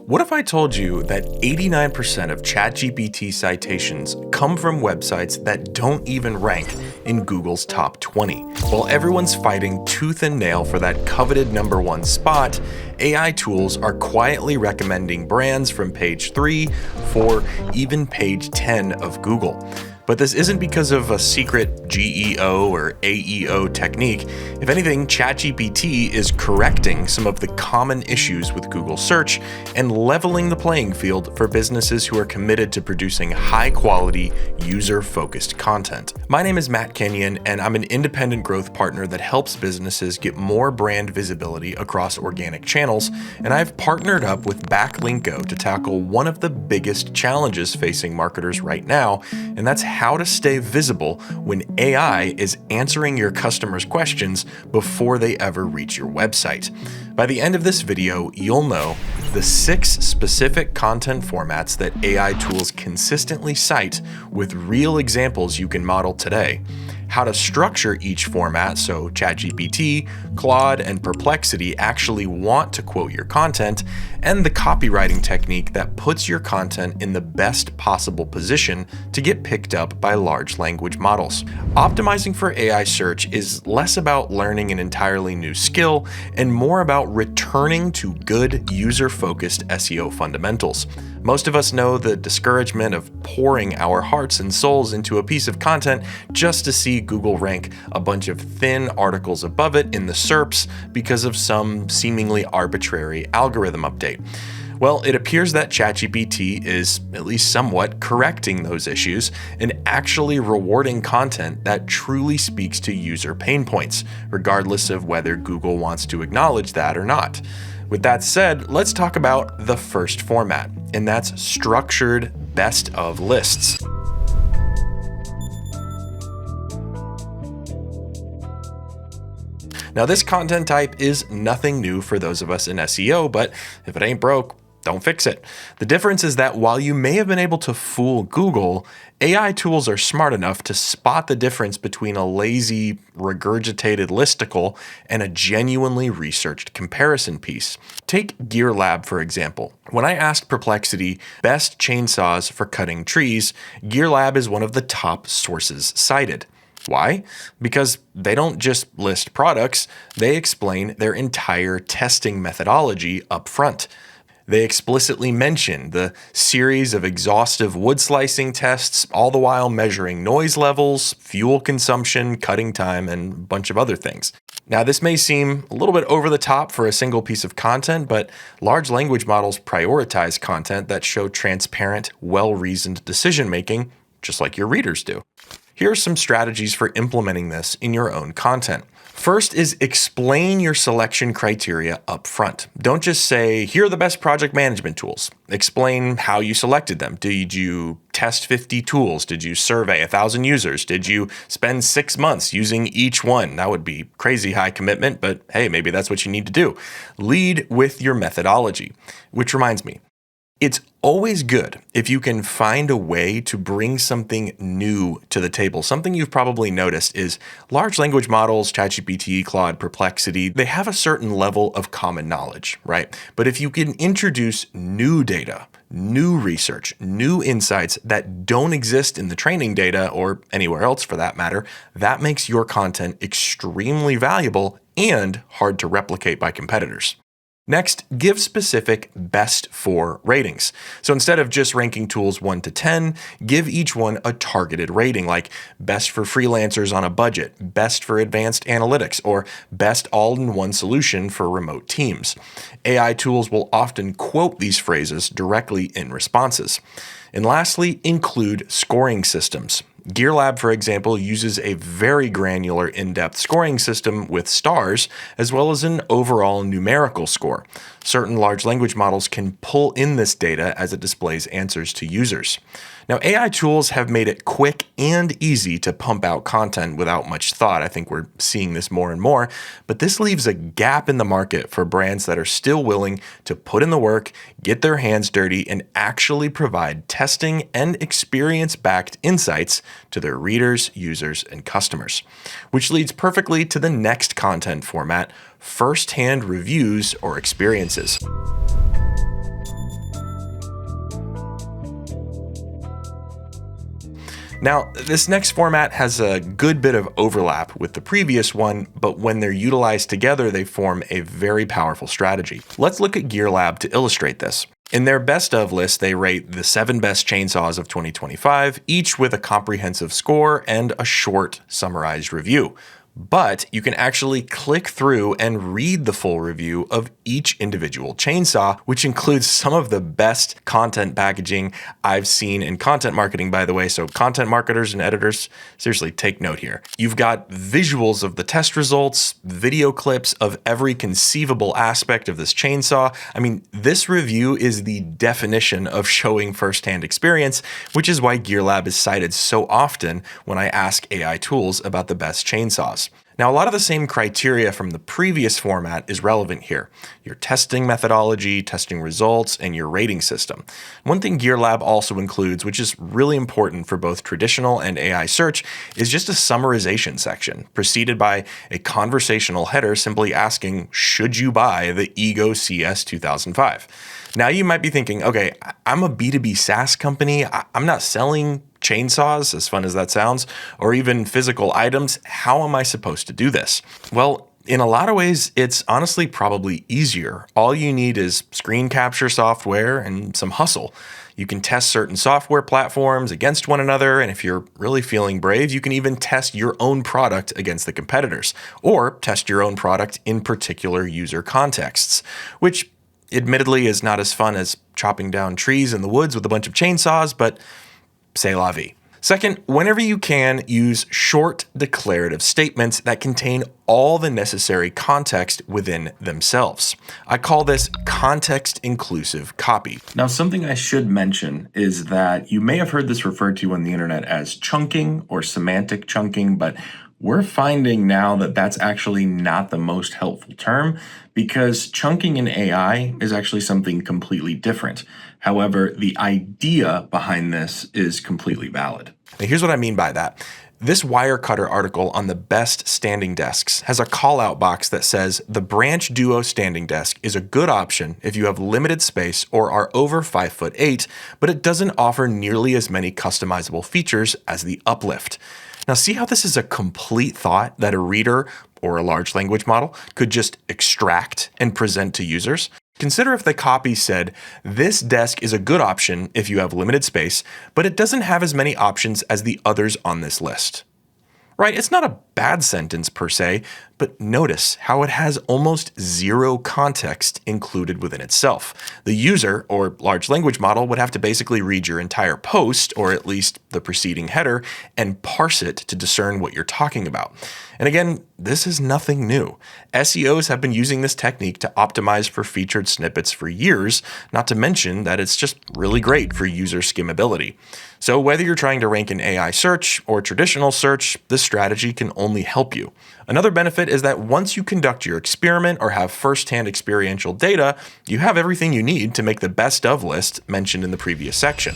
What if I told you that 89% of ChatGPT citations come from websites that don't even rank in Google's top 20? While everyone's fighting tooth and nail for that coveted #1 spot, AI tools are quietly recommending brands from page 3, 4, even page 10 of Google. But this isn't because of a secret GEO or AEO technique. If anything, ChatGPT is correcting some of the common issues with Google search and leveling the playing field for businesses who are committed to producing high-quality, user-focused content. My name is Matt Kenyon, and I'm an independent growth partner that helps businesses get more brand visibility across organic channels, and I've partnered up with Backlinko to tackle one of the biggest challenges facing marketers right now, and that's how to stay visible when AI is answering your customers' questions before they ever reach your website. By the end of this video, you'll know the 6 specific content formats that AI tools consistently cite with real examples you can model today, how to structure each format so ChatGPT, Claude, and Perplexity actually want to quote your content, and the copywriting technique that puts your content in the best possible position to get picked up by large language models. Optimizing for AI search is less about learning an entirely new skill and more about returning to good user-focused SEO fundamentals. Most of us know the discouragement of pouring our hearts and souls into a piece of content just to see Google rank a bunch of thin articles above it in the SERPs because of some seemingly arbitrary algorithm update. Well, it appears that ChatGPT is at least somewhat correcting those issues and actually rewarding content that truly speaks to user pain points, regardless of whether Google wants to acknowledge that or not. With that said, let's talk about the first format, and that's structured best of lists. Now, this content type is nothing new for those of us in SEO, but if it ain't broke, don't fix it. The difference is that while you may have been able to fool Google, AI tools are smart enough to spot the difference between a lazy, regurgitated listicle and a genuinely researched comparison piece. Take Gear Lab, for example. When I asked Perplexity best chainsaws for cutting trees, Gear Lab is one of the top sources cited. Why? Because they don't just list products, they explain their entire testing methodology up front. They explicitly mention the series of exhaustive wood slicing tests, all the while measuring noise levels, fuel consumption, cutting time, and a bunch of other things. Now, this may seem a little bit over the top for a single piece of content, but large language models prioritize content that show transparent, well-reasoned decision-making, just like your readers do. Here are some strategies for implementing this in your own content. First is explain your selection criteria up front. Don't just say, here are the best project management tools. Explain how you selected them. Did you test 50 tools? Did you survey 1,000 users? Did you spend 6 months using each one? That would be crazy high commitment, but hey, maybe that's what you need to do. Lead with your methodology, which reminds me, it's always good if you can find a way to bring something new to the table. Something you've probably noticed is large language models, ChatGPT, Claude, Perplexity, they have a certain level of common knowledge, right? But if you can introduce new data, new research, new insights that don't exist in the training data or anywhere else for that matter, that makes your content extremely valuable and hard to replicate by competitors. Next, give specific best for ratings. So instead of just ranking tools 1 to 10, give each one a targeted rating like best for freelancers on a budget, best for advanced analytics, or best all-in-one solution for remote teams. AI tools will often quote these phrases directly in responses. And lastly, include scoring systems. Gear Lab, for example, uses a very granular in-depth scoring system with stars, as well as an overall numerical score. Certain large language models can pull in this data as it displays answers to users. Now, AI tools have made it quick and easy to pump out content without much thought. I think we're seeing this more and more, but this leaves a gap in the market for brands that are still willing to put in the work, get their hands dirty, and actually provide testing and experience-backed insights to their readers, users, and customers. Which leads perfectly to the next content format, first-hand reviews or experiences. Now, this next format has a good bit of overlap with the previous one, but when they're utilized together, they form a very powerful strategy. Let's look at GearLab to illustrate this. In their best of list, they rate the 7 best chainsaws of 2025, each with a comprehensive score and a short, summarized review. But you can actually click through and read the full review of each individual chainsaw, which includes some of the best content packaging I've seen in content marketing, by the way. So content marketers and editors, seriously, take note here. You've got visuals of the test results, video clips of every conceivable aspect of this chainsaw. I mean, this review is the definition of showing firsthand experience, which is why GearLab is cited so often when I ask AI tools about the best chainsaws. Now, a lot of the same criteria from the previous format is relevant here. Your testing methodology, testing results, and your rating system. One thing GearLab also includes, which is really important for both traditional and AI search, is just a summarization section, preceded by a conversational header simply asking, should you buy the Ego CS 2005? Now, you might be thinking, okay, I'm a B2B SaaS company. I'm not selling chainsaws, as fun as that sounds, or even physical items. How am I supposed to do this? Well, in a lot of ways, it's honestly probably easier. All you need is screen capture software and some hustle. You can test certain software platforms against one another, and if you're really feeling brave, you can even test your own product against the competitors, or test your own product in particular user contexts, which admittedly is not as fun as chopping down trees in the woods with a bunch of chainsaws, but c'est la vie. Second, whenever you can, use short declarative statements that contain all the necessary context within themselves. I call this context-inclusive copy. Now, something I should mention is that you may have heard this referred to on the internet as chunking or semantic chunking, but we're finding now that that's actually not the most helpful term because chunking in AI is actually something completely different. However, the idea behind this is completely valid. Now, here's what I mean by that. This Wirecutter article on the best standing desks has a call-out box that says the Branch Duo standing desk is a good option if you have limited space or are over 5'8", but it doesn't offer nearly as many customizable features as the Uplift. Now, see how this is a complete thought that a reader or a large language model could just extract and present to users? Consider if the copy said, this desk is a good option if you have limited space, but it doesn't have as many options as the others on this list. Right? It's not a bad sentence per se, but notice how it has almost zero context included within itself. The user, or large language model, would have to basically read your entire post, or at least the preceding header, and parse it to discern what you're talking about. And again, this is nothing new. SEOs have been using this technique to optimize for featured snippets for years, not to mention that it's just really great for user skimmability. So whether you're trying to rank in AI search or traditional search, this strategy can only help you. Another benefit is that once you conduct your experiment or have firsthand experiential data, you have everything you need to make the best of list mentioned in the previous section.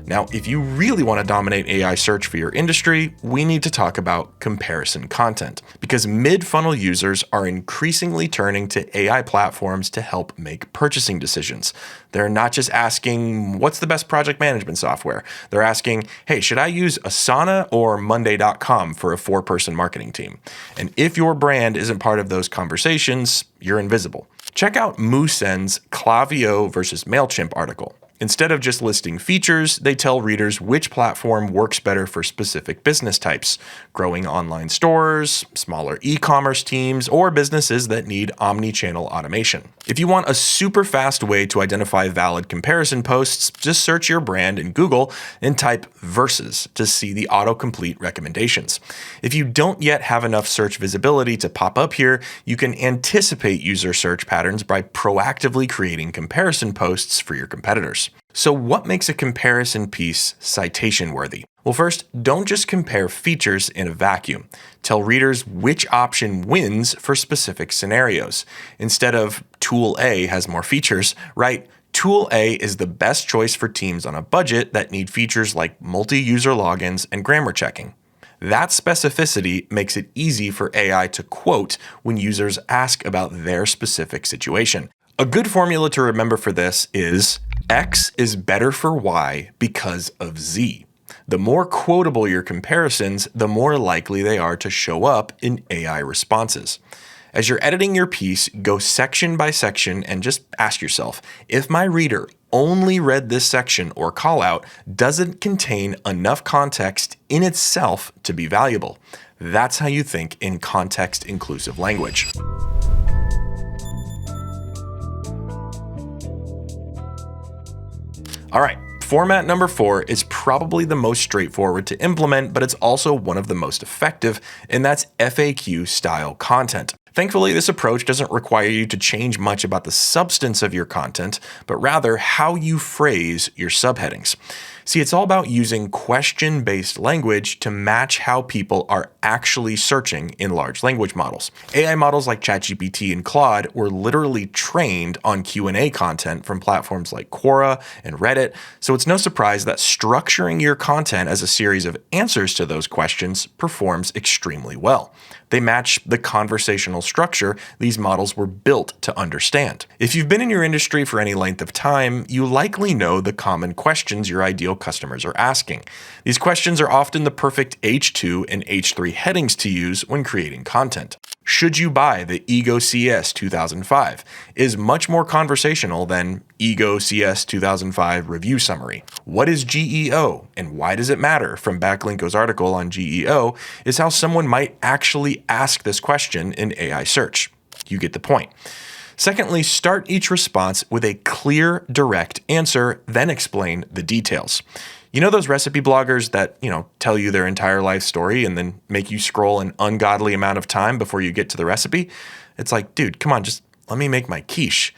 Now, if you really want to dominate AI search for your industry, we need to talk about comparison content, because mid-funnel users are increasingly turning to AI platforms to help make purchasing decisions. They're not just asking, what's the best project management software? They're asking, hey, should I use Asana or Monday.com for a 4-person marketing team? And if your brand isn't part of those conversations, you're invisible. Check out Moosen's Klaviyo versus MailChimp article. Instead of just listing features, they tell readers which platform works better for specific business types, growing online stores, smaller e-commerce teams, or businesses that need omni-channel automation. If you want a super fast way to identify valid comparison posts, just search your brand in Google and type versus to see the autocomplete recommendations. If you don't yet have enough search visibility to pop up here, you can anticipate user search patterns by proactively creating comparison posts for your competitors. So what makes a comparison piece citation worthy? Well, first, don't just compare features in a vacuum. Tell readers which option wins for specific scenarios. Instead of tool A has more features, write tool A is the best choice for teams on a budget that need features like multi-user logins and grammar checking. That specificity makes it easy for AI to quote when users ask about their specific situation. A good formula to remember for this is X is better for Y because of Z. The more quotable your comparisons, the more likely they are to show up in AI responses. As you're editing your piece, go section by section and just ask yourself, if my reader only read this section or call out, does it contain enough context in itself to be valuable? That's how you think in context-inclusive language. All right, format number 4 is probably the most straightforward to implement, but it's also one of the most effective, and that's FAQ style content. Thankfully, this approach doesn't require you to change much about the substance of your content, but rather how you phrase your subheadings. See, it's all about using question-based language to match how people are actually searching in large language models. AI models like ChatGPT and Claude were literally trained on Q&A content from platforms like Quora and Reddit, so it's no surprise that structuring your content as a series of answers to those questions performs extremely well. They match the conversational structure these models were built to understand. If you've been in your industry for any length of time, you likely know the common questions your ideal customers are asking. These questions are often the perfect H2 and H3 headings to use when creating content. Should you buy the Ego CS 2005 is much more conversational than Ego CS 2005 review summary. What is GEO and why does it matter from Backlinko's article on GEO is how someone might actually ask this question in AI search. You get the point. Secondly, start each response with a clear, direct answer, then explain the details. You know those recipe bloggers that, tell you their entire life story and then make you scroll an ungodly amount of time before you get to the recipe? It's like, dude, come on, just let me make my quiche.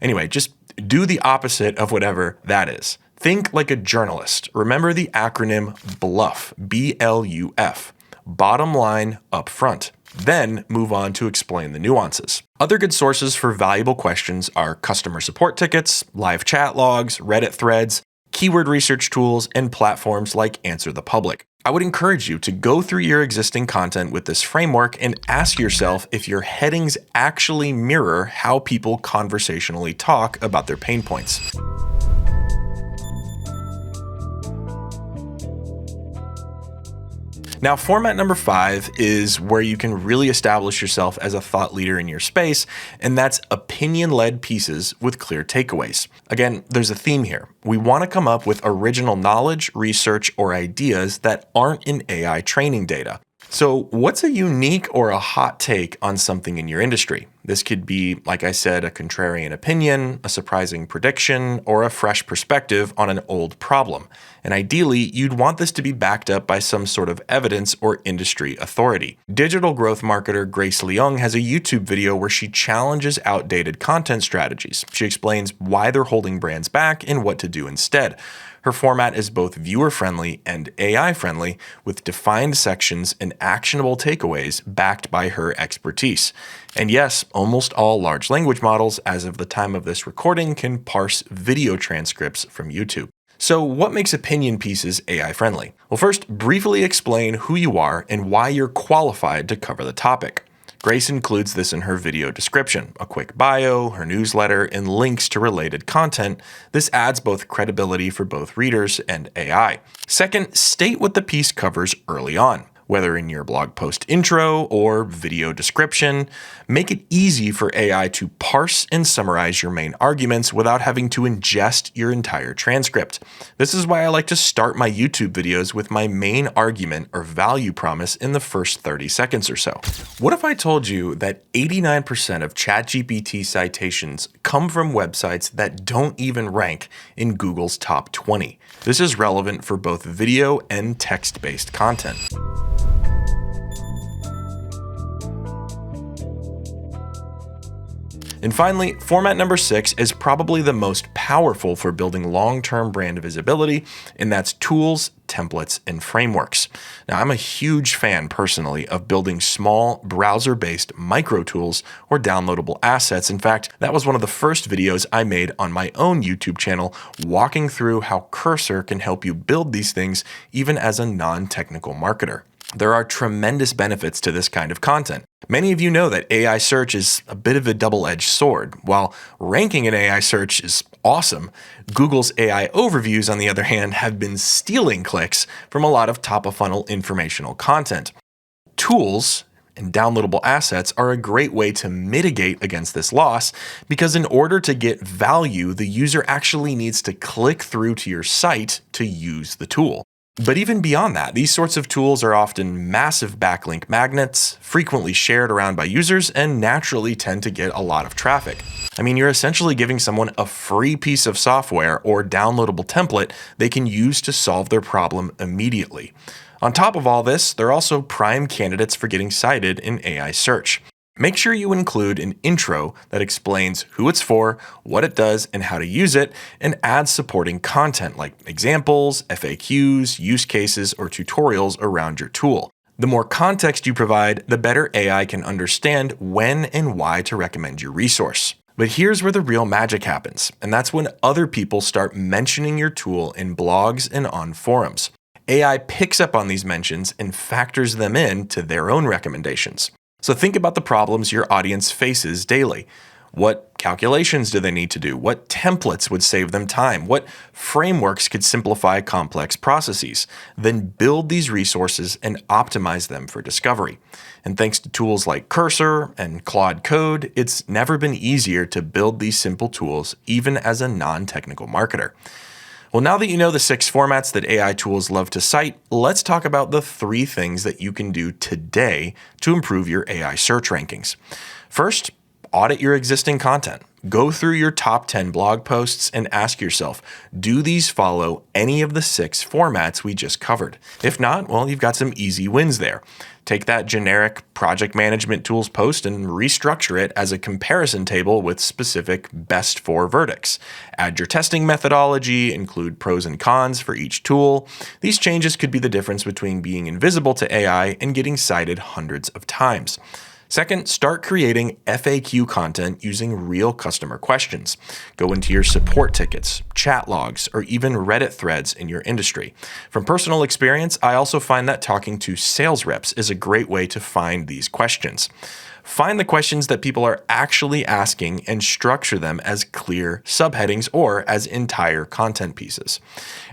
Anyway, just do the opposite of whatever that is. Think like a journalist. Remember the acronym BLUF, B-L-U-F. Bottom line up front. Then move on to explain the nuances. Other good sources for valuable questions are customer support tickets, live chat logs, Reddit threads, keyword research tools, and platforms like Answer the Public. I would encourage you to go through your existing content with this framework and ask yourself if your headings actually mirror how people conversationally talk about their pain points. Now, format number 5 is where you can really establish yourself as a thought leader in your space, and that's opinion-led pieces with clear takeaways. Again, there's a theme here. We want to come up with original knowledge, research, or ideas that aren't in AI training data. So what's a unique or a hot take on something in your industry? This could be, like I said, a contrarian opinion, a surprising prediction, or a fresh perspective on an old problem. And ideally, you'd want this to be backed up by some sort of evidence or industry authority. Digital growth marketer Grace Leung has a YouTube video where she challenges outdated content strategies. She explains why they're holding brands back and what to do instead. Her format is both viewer-friendly and AI-friendly, with defined sections and actionable takeaways backed by her expertise. And yes, almost all large language models, as of the time of this recording, can parse video transcripts from YouTube. So what makes opinion pieces AI-friendly? Well, first, briefly explain who you are and why you're qualified to cover the topic. Grace includes this in her video description, a quick bio, her newsletter, and links to related content. This adds both credibility for both readers and AI. Second, state what the piece covers early on. Whether in your blog post intro or video description, make it easy for AI to parse and summarize your main arguments without having to ingest your entire transcript. This is why I like to start my YouTube videos with my main argument or value promise in the first 30 seconds or so. What if I told you that 89% of ChatGPT citations come from websites that don't even rank in Google's top 20? This is relevant for both video and text-based content. And finally, format number 6 is probably the most powerful for building long-term brand visibility, and that's tools, templates, and frameworks. Now, I'm a huge fan personally of building small browser-based micro tools or downloadable assets. In fact, that was one of the first videos I made on my own YouTube channel, walking through how Cursor can help you build these things even as a non-technical marketer. There are tremendous benefits to this kind of content. Many of you know that AI search is a bit of a double-edged sword. While ranking in AI search is awesome, Google's AI overviews, on the other hand, have been stealing clicks from a lot of top-of-funnel informational content. Tools and downloadable assets are a great way to mitigate against this loss, because in order to get value, the user actually needs to click through to your site to use the tool. But even beyond that, these sorts of tools are often massive backlink magnets, frequently shared around by users, and naturally tend to get a lot of traffic. I mean, you're essentially giving someone a free piece of software or downloadable template they can use to solve their problem immediately. On top of all this, they're also prime candidates for getting cited in AI search. Make sure you include an intro that explains who it's for, what it does, and how to use it, and add supporting content like examples, FAQs, use cases, or tutorials around your tool. The more context you provide, the better AI can understand when and why to recommend your resource. But here's where the real magic happens, and that's when other people start mentioning your tool in blogs and on forums. AI picks up on these mentions and factors them in to their own recommendations. So think about the problems your audience faces daily. What calculations do they need to do? What templates would save them time? What frameworks could simplify complex processes? Then build these resources and optimize them for discovery. And thanks to tools like Cursor and Claude Code, it's never been easier to build these simple tools, even as a non-technical marketer. Well, now that you know the 6 formats that AI tools love to cite, let's talk about the 3 things that you can do today to improve your AI search rankings. First, audit your existing content. Go through your top 10 blog posts and ask yourself, do these follow any of the 6 formats we just covered? If not, well, you've got some easy wins there. Take that generic project management tools post and restructure it as a comparison table with specific best 4 verdicts. Add your testing methodology, include pros and cons for each tool. These changes could be the difference between being invisible to AI and getting cited hundreds of times. Second, start creating FAQ content using real customer questions. Go into your support tickets, chat logs, or even Reddit threads in your industry. From personal experience, I also find that talking to sales reps is a great way to find these questions. Find the questions that people are actually asking and structure them as clear subheadings or as entire content pieces.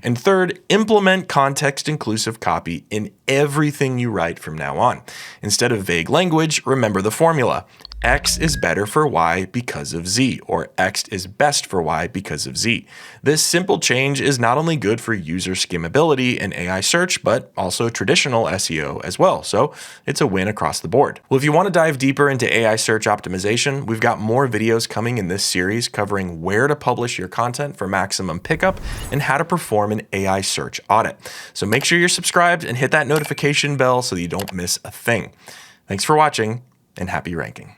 And third, implement context-inclusive copy in everything you write from now on. Instead of vague language, remember the formula. X is better for Y because of Z, or X is best for Y because of Z. This simple change is not only good for user skimmability and AI search, but also traditional SEO as well, so it's a win across the board. Well, if you want to dive deeper into AI search optimization, we've got more videos coming in this series covering where to publish your content for maximum pickup and how to perform an AI search audit. So make sure you're subscribed and hit that notification bell so you don't miss a thing. Thanks for watching, and happy ranking.